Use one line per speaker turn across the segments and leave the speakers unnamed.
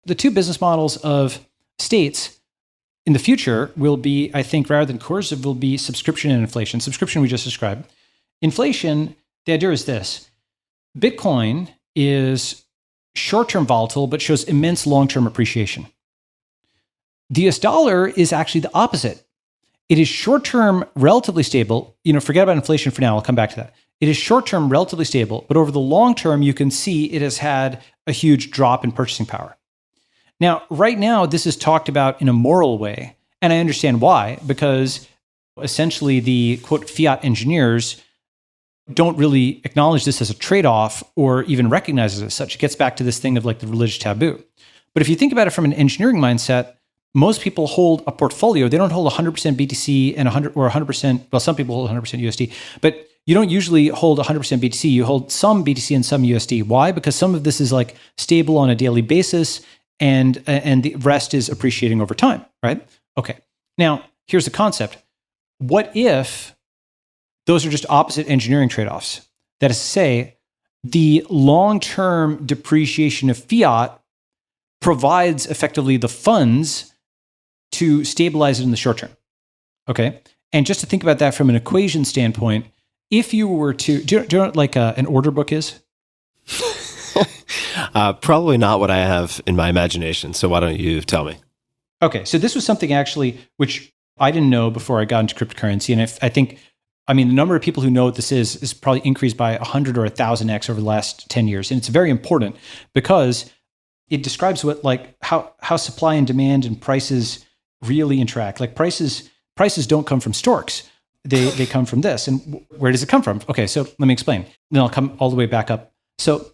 the two business models of states in the future will be, I think, rather than coercive, will be subscription and inflation. Subscription we just described. Inflation, the idea is this. Bitcoin is short-term volatile, but shows immense long-term appreciation. The US dollar is actually the opposite. It is short-term, relatively stable. Forget about inflation for now. I'll come back to that. It is short-term, relatively stable, but over the long term, you can see it has had a huge drop in purchasing power. Now, right now, this is talked about in a moral way, and I understand why, because essentially the, quote, fiat engineers don't really acknowledge this as a trade-off or even recognize it as such. It gets back to this thing of like the religious taboo. But if you think about it from an engineering mindset, most people hold a portfolio. They don't hold 100% BTC and 100%, well, some people hold 100% USD, but you don't usually hold 100% BTC. You hold some BTC and some USD. Why? Because some of this is like stable on a daily basis and the rest is appreciating over time, right? Okay. Now, here's the concept. What if those are just opposite engineering trade-offs? That is to say, the long-term depreciation of fiat provides effectively the funds to stabilize it in the short term. Okay. And just to think about that from an equation standpoint, if you were to, do you know what like an order book is?
Probably not what I have in my imagination. So why don't you tell me?
Okay. So this was something actually, which I didn't know before I got into cryptocurrency. And I think the number of people who know what this is probably increased by 100 or 1,000x over the last 10 years. And it's very important because it describes what how supply and demand and prices really interact. Like prices don't come from storks. They come from this. And where does it come from? Okay, so let me explain. Then I'll come all the way back up. So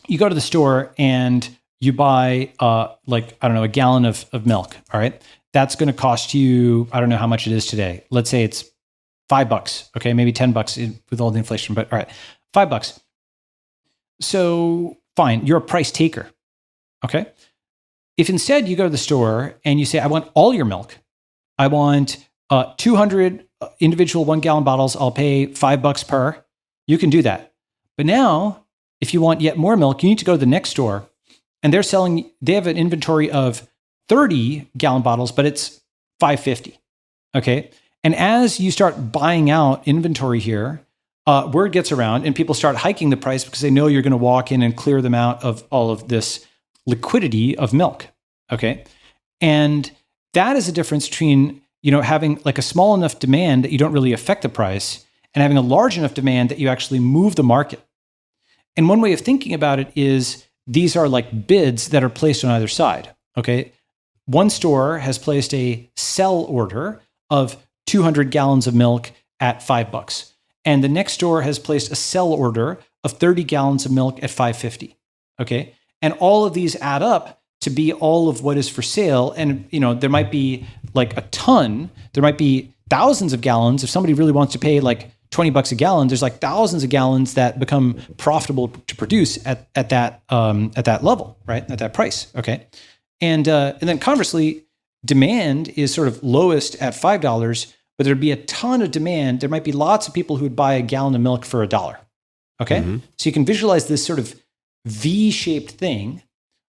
you go to the store and you buy a gallon of milk. All right. That's going to cost you, I don't know how much it is today. Let's say it's $5. Okay, maybe $10 with all the inflation, but all right, $5. So fine, you're a price taker. Okay. If instead you go to the store and you say, I want all your milk, I want 200 individual 1 gallon bottles, I'll pay $5 per, you can do that. But now, if you want yet more milk, you need to go to the next store and they have an inventory of 30 gallon bottles, but it's $5.50. Okay. And as you start buying out inventory here, word gets around and people start hiking the price because they know you're going to walk in and clear them out of all of this liquidity of milk. Okay. And that is the difference between, having like a small enough demand that you don't really affect the price and having a large enough demand that you actually move the market. And one way of thinking about it is these are like bids that are placed on either side. Okay. One store has placed a sell order of 200 gallons of milk at $5. And the next store has placed a sell order of 30 gallons of milk at $5.50. Okay. And all of these add up to be all of what is for sale. And, there might be like a ton, there might be thousands of gallons. If somebody really wants to pay like $20 a gallon, there's like thousands of gallons that become profitable to produce at that level, right? At that price. Okay. And then conversely, demand is sort of lowest at $5, but there'd be a ton of demand. There might be lots of people who would buy a gallon of milk for $1. Okay. Mm-hmm. So you can visualize this sort of V-shaped thing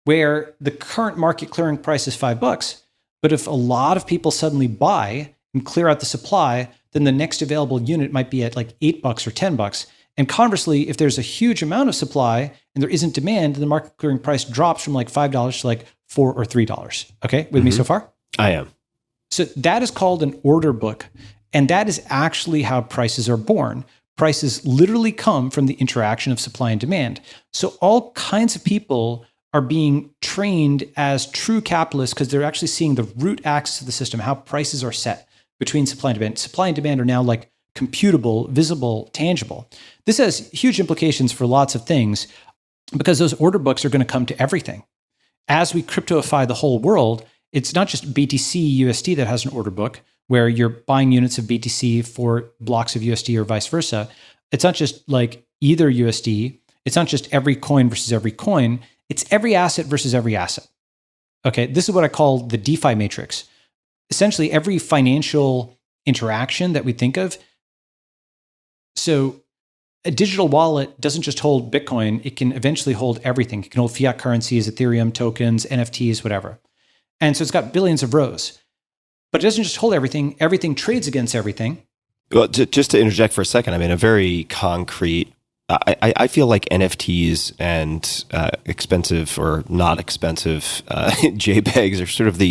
where the current market clearing price is $5. But if a lot of people suddenly buy and clear out the supply, then the next available unit might be at like $8 or $10. And conversely, if there's a huge amount of supply and there isn't demand, the market clearing price drops from like $5 to like $4 or $3. Okay, with me so far?
I am.
So that is called an order book. And that is actually how prices are born. Prices literally come from the interaction of supply and demand. So all kinds of people are being trained as true capitalists because they're actually seeing the root axis of the system, how prices are set between supply and demand. Supply and demand are now like computable, visible, tangible. This has huge implications for lots of things because those order books are going to come to everything. As we cryptoify the whole world, it's not just BTC USD that has an order book where you're buying units of BTC for blocks of USD or vice versa. It's not just like either USD. It's not just every coin versus every coin. It's every asset versus every asset. Okay, this is what I call the DeFi matrix. Essentially, every financial interaction that we think of. So a digital wallet doesn't just hold Bitcoin. It can eventually hold everything. It can hold fiat currencies, Ethereum, tokens, NFTs, whatever. And so it's got billions of rows. But it doesn't just hold everything. Everything trades against everything.
Well, just to interject for a second, I mean, a very concrete, I feel like NFTs and expensive or not expensive JPEGs are sort of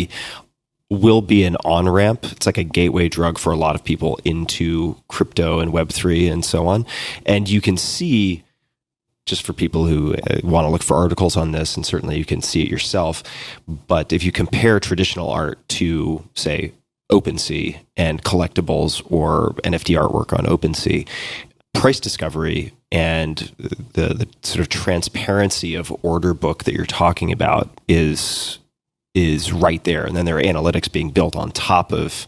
will be an on-ramp. It's like a gateway drug for a lot of people into crypto and Web3 and so on. And you can see, just for people who want to look for articles on this, and certainly you can see it yourself, but if you compare traditional art to, say, OpenSea and collectibles or NFT artwork on OpenSea, price discovery and the sort of transparency of order book that you're talking about is right there. And then there are analytics being built on top of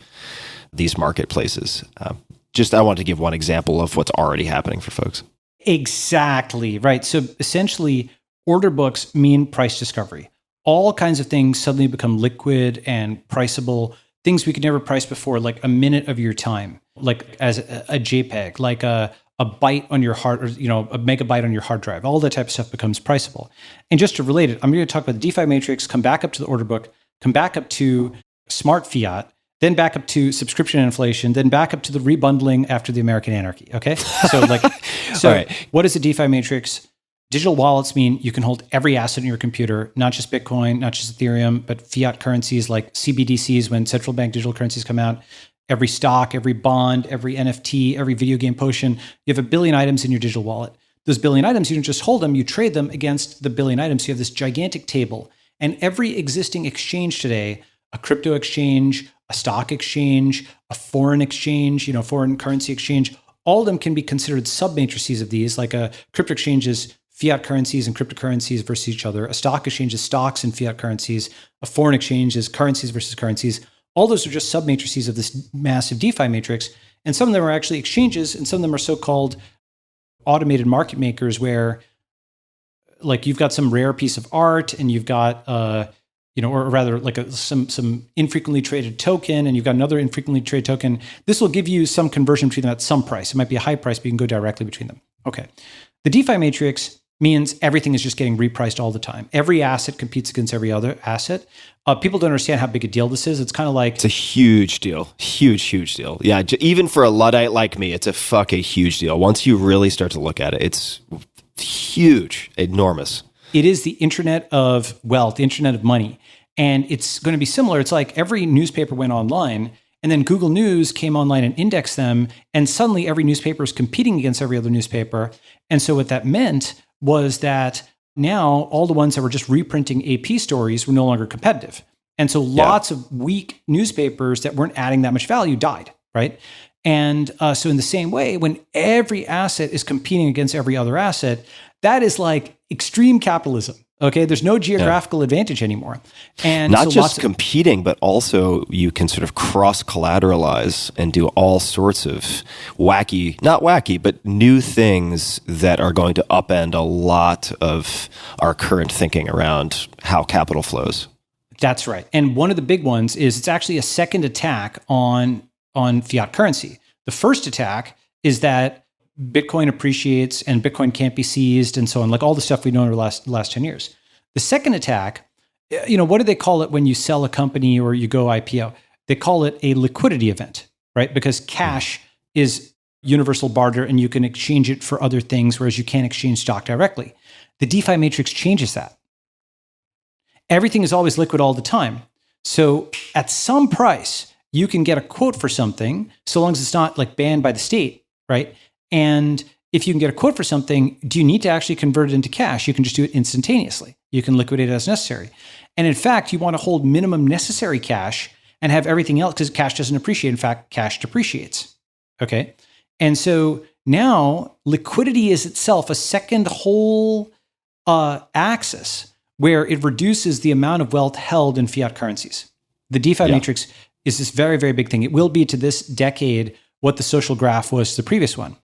these marketplaces. I want to give one example of what's already happening for folks.
Exactly, right. So essentially, order books mean price discovery. All kinds of things suddenly become liquid and priceable, things we could never price before, like a minute of your time, like as a JPEG, like a byte on your hard, or a megabyte on your hard drive. All that type of stuff becomes priceable. And just to relate it, I'm going to talk about the DeFi matrix, come back up to the order book, come back up to smart fiat, then back up to subscription inflation, then back up to the rebundling after the American anarchy. Okay, so right. What is a DeFi matrix? Digital wallets mean you can hold every asset in your computer, not just Bitcoin, not just Ethereum, but fiat currencies like CBDCs when central bank digital currencies come out. Every stock, every bond, every NFT, every video game potion. You have a billion items in your digital wallet. Those billion items, you don't just hold them, you trade them against the billion items. You have this gigantic table. And every existing exchange today, a crypto exchange, a stock exchange, a foreign exchange, foreign currency exchange, all of them can be considered sub-matrices of these, like a crypto exchange is fiat currencies and cryptocurrencies versus each other. A stock exchange is stocks and fiat currencies. A foreign exchange is currencies versus currencies. All those are just sub-matrices of this massive DeFi matrix. And some of them are actually exchanges, and some of them are so-called automated market makers where, like, you've got some rare piece of art and you've got, or rather like some infrequently traded token, and you've got another infrequently traded token. This will give you some conversion between them at some price. It might be a high price, but you can go directly between them. Okay. The DeFi matrix means everything is just getting repriced all the time. Every asset competes against every other asset. People don't understand how big a deal this is. It's kind of like...
It's a huge deal. Huge deal. Yeah, even for a Luddite like me, it's a huge deal. Once you really start to look at it, it's huge, enormous.
It is the internet of wealth, the internet of money. And it's going to be similar. It's like every newspaper went online, and then Google News came online and indexed them, and suddenly every newspaper is competing against every other newspaper. And so what that meant was that now all the ones that were just reprinting AP stories were no longer competitive. And so lots of weak newspapers that weren't adding that much value died, right? And so in the same way, when every asset is competing against every other asset, that is like extreme capitalism. Okay, there's no geographical advantage anymore. And
not just competing, but also you can sort of cross-collateralize and do all sorts of not wacky, but new things that are going to upend a lot of our current thinking around how capital flows.
That's right. And one of the big ones is it's actually a second attack on fiat currency. The first attack is that Bitcoin appreciates and Bitcoin can't be seized and so on, like all the stuff we know over the last 10 years. The second attack, what do they call it when you sell a company or you go IPO? They call it a liquidity event, right? Because cash is universal barter and you can exchange it for other things, whereas you can't exchange stock directly. The DeFi matrix changes that. Everything is always liquid all the time. So at some price, you can get a quote for something, so long as it's not like banned by the state, right? And if you can get a quote for something, do you need to actually convert it into cash? You can just do it instantaneously. You can liquidate it as necessary. And in fact, you want to hold minimum necessary cash and have everything else because cash doesn't appreciate. In fact, cash depreciates. Okay. And so now liquidity is itself a second whole axis where it reduces the amount of wealth held in fiat currencies. The DeFi matrix is this very, very big thing. It will be to this decade what the social graph was to the previous one.